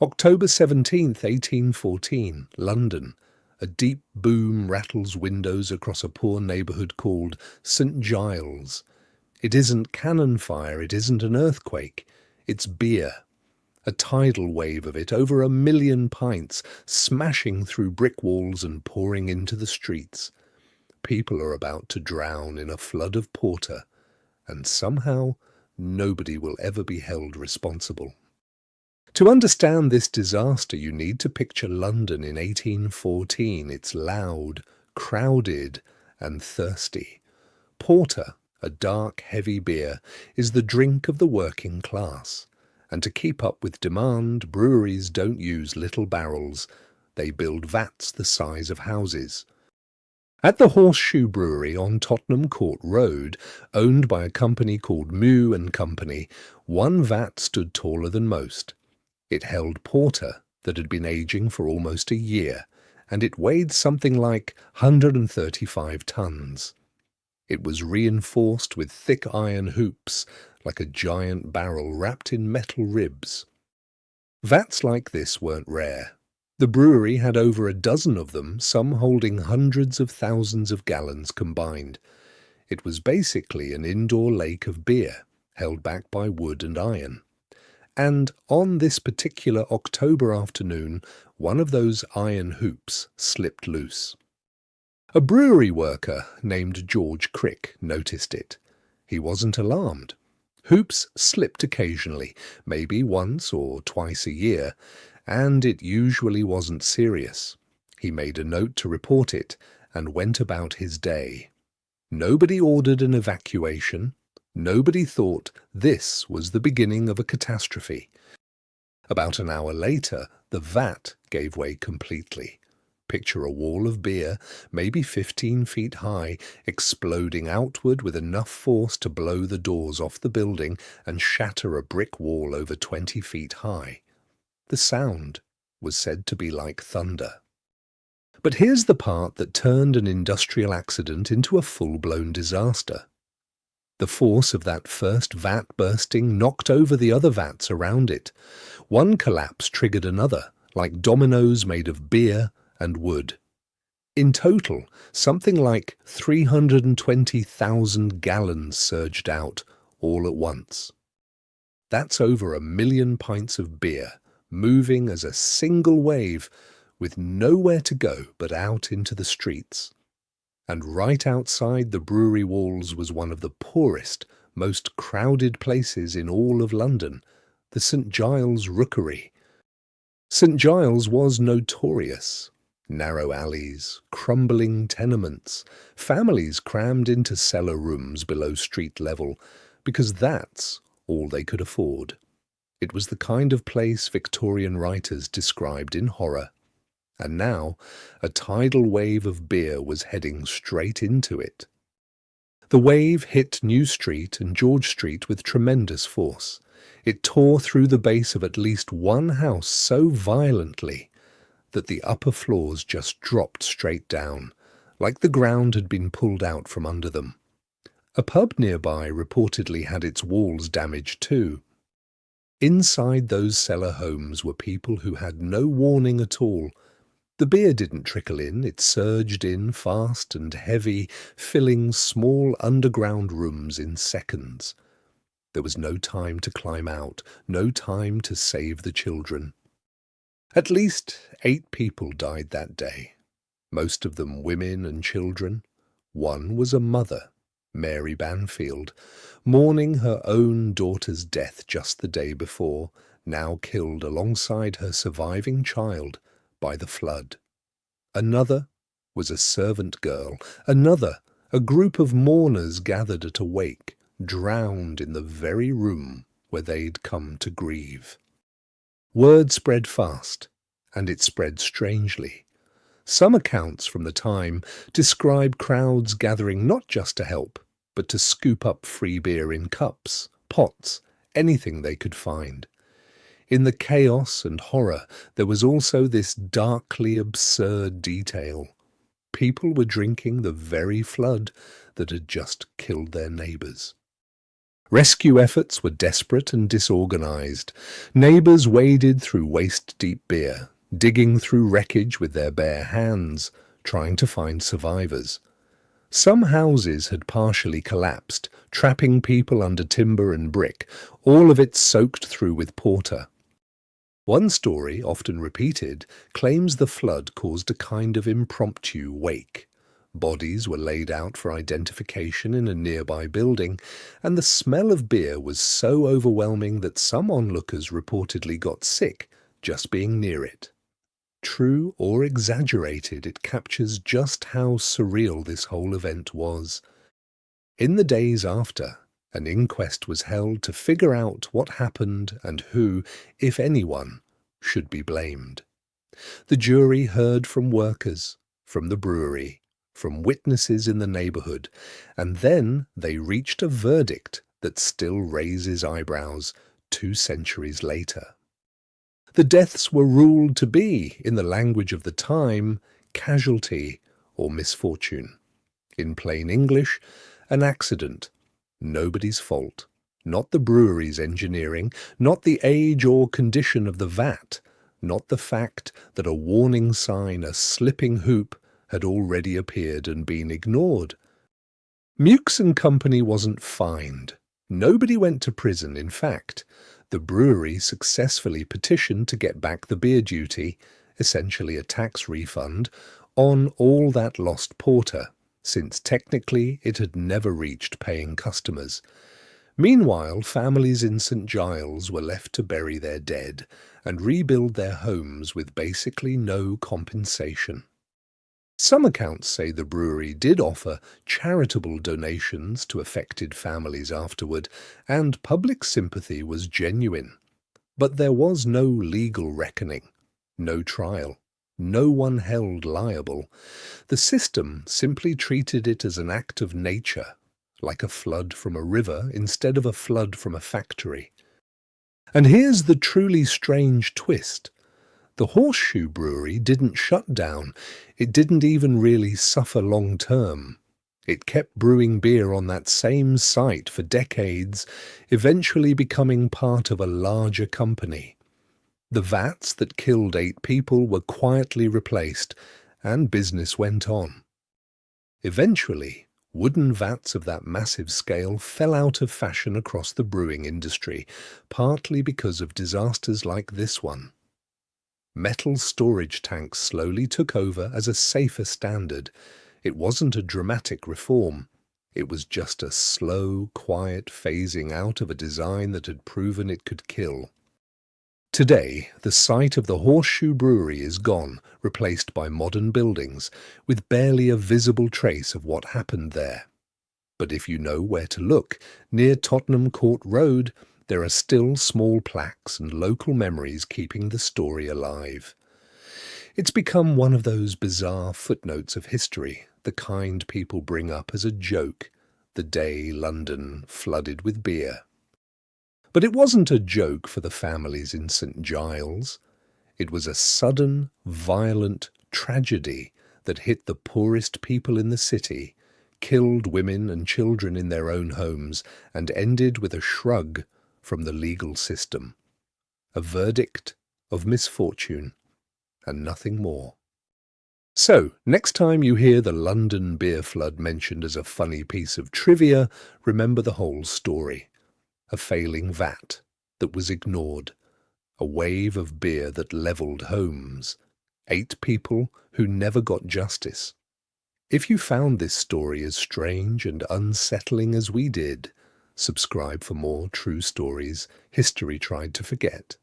October 17th, 1814, London. A deep boom rattles windows across a poor neighbourhood called St Giles. It isn't cannon fire, it isn't an earthquake, it's beer. A tidal wave of it, over 1,000,000 pints, smashing through brick walls and pouring into the streets. People are about to drown in a flood of porter, and somehow nobody will ever be held responsible. To understand this disaster, you need to picture London in 1814. It's loud, crowded, and thirsty. Porter, a dark, heavy beer, is the drink of the working class. And to keep up with demand, breweries don't use little barrels. They build vats the size of houses. At the Horse Shoe Brewery on Tottenham Court Road, owned by a company called Mew and Company, one vat stood taller than most. It held porter that had been aging for almost a year, and it weighed something like 135 tons. It was reinforced with thick iron hoops, like a giant barrel wrapped in metal ribs. Vats like this weren't rare. The brewery had over a dozen of them, some holding hundreds of thousands of gallons combined. It was basically an indoor lake of beer, held back by wood and iron. And on this particular October afternoon, one of those iron hoops slipped loose. A brewery worker named George Crick noticed it. He wasn't alarmed. Hoops slipped occasionally, maybe once or twice a year, and it usually wasn't serious. He made a note to report it and went about his day. Nobody ordered an evacuation. Nobody thought this was the beginning of a catastrophe. About an hour later, the vat gave way completely. Picture a wall of beer, maybe 15 feet high, exploding outward with enough force to blow the doors off the building and shatter a brick wall over 20 feet high. The sound was said to be like thunder. But here's the part that turned an industrial accident into a full-blown disaster. The force of that first vat bursting knocked over the other vats around it. One collapse triggered another, like dominoes made of beer and wood. In total, something like 320,000 gallons surged out, all at once. That's over 1,000,000 pints of beer, moving as a single wave, with nowhere to go but out into the streets. And right outside the brewery walls was one of the poorest, most crowded places in all of London, the St Giles Rookery. St Giles was notorious. Narrow alleys, crumbling tenements, families crammed into cellar rooms below street level, because that's all they could afford. It was the kind of place Victorian writers described in horror. And now, a tidal wave of beer was heading straight into it. The wave hit New Street and George Street with tremendous force. It tore through the base of at least one house so violently that the upper floors just dropped straight down, like the ground had been pulled out from under them. A pub nearby reportedly had its walls damaged too. Inside those cellar homes were people who had no warning at all. The beer didn't trickle in, it surged in fast and heavy, filling small underground rooms in seconds. There was no time to climb out, no time to save the children. At least 8 people died that day, most of them women and children. One was a mother, Mary Banfield, mourning her own daughter's death just the day before, now killed alongside her surviving child by the flood. Another was a servant girl. Another, a group of mourners gathered at a wake, drowned in the very room where they'd come to grieve. Word spread fast, and it spread strangely. Some accounts from the time describe crowds gathering not just to help, but to scoop up free beer in cups, pots, anything they could find. In the chaos and horror, there was also this darkly absurd detail. People were drinking the very flood that had just killed their neighbours. Rescue efforts were desperate and disorganized. Neighbors waded through waist-deep beer, digging through wreckage with their bare hands, trying to find survivors. Some houses had partially collapsed, trapping people under timber and brick, all of it soaked through with porter. One story, often repeated, claims the flood caused a kind of impromptu wake. Bodies were laid out for identification in a nearby building, and the smell of beer was so overwhelming that some onlookers reportedly got sick just being near it. True or exaggerated, it captures just how surreal this whole event was. In the days after, an inquest was held to figure out what happened and who, if anyone, should be blamed. The jury heard from workers, from the brewery, from witnesses in the neighborhood, and then they reached a verdict that still raises eyebrows 2 centuries later. The deaths were ruled to be, in the language of the time, casualty or misfortune. In plain English, an accident. Nobody's fault. Not the brewery's engineering, not the age or condition of the vat, not the fact that a warning sign, a slipping hoop, had already appeared and been ignored. Mewks and Company wasn't fined. Nobody went to prison, in fact. The brewery successfully petitioned to get back the beer duty, essentially a tax refund, on all that lost porter, since technically it had never reached paying customers. Meanwhile, families in St Giles were left to bury their dead and rebuild their homes with basically no compensation. Some accounts say the brewery did offer charitable donations to affected families afterward, and public sympathy was genuine. But there was no legal reckoning, no trial, no one held liable. The system simply treated it as an act of nature, like a flood from a river instead of a flood from a factory. And here's the truly strange twist. The Horse Shoe Brewery didn't shut down. It didn't even really suffer long term. It kept brewing beer on that same site for decades, eventually becoming part of a larger company. The vats that killed 8 people were quietly replaced, and business went on. Eventually, wooden vats of that massive scale fell out of fashion across the brewing industry, partly because of disasters like this one. Metal storage tanks slowly took over as a safer standard. It wasn't a dramatic reform. It was just a slow, quiet phasing out of a design that had proven it could kill. Today, the site of the Horse Shoe Brewery is gone, replaced by modern buildings, with barely a visible trace of what happened there. But if you know where to look, near Tottenham Court Road, there are still small plaques and local memories keeping the story alive. It's become one of those bizarre footnotes of history, the kind people bring up as a joke, the day London flooded with beer. But it wasn't a joke for the families in St Giles. It was a sudden, violent tragedy that hit the poorest people in the city, killed women and children in their own homes, and ended with a shrug from the legal system. A verdict of misfortune, and nothing more. So, next time you hear the London beer flood mentioned as a funny piece of trivia, remember the whole story. A failing vat that was ignored. A wave of beer that levelled homes. 8 people who never got justice. If you found this story as strange and unsettling as we did, subscribe for more true stories history tried to forget.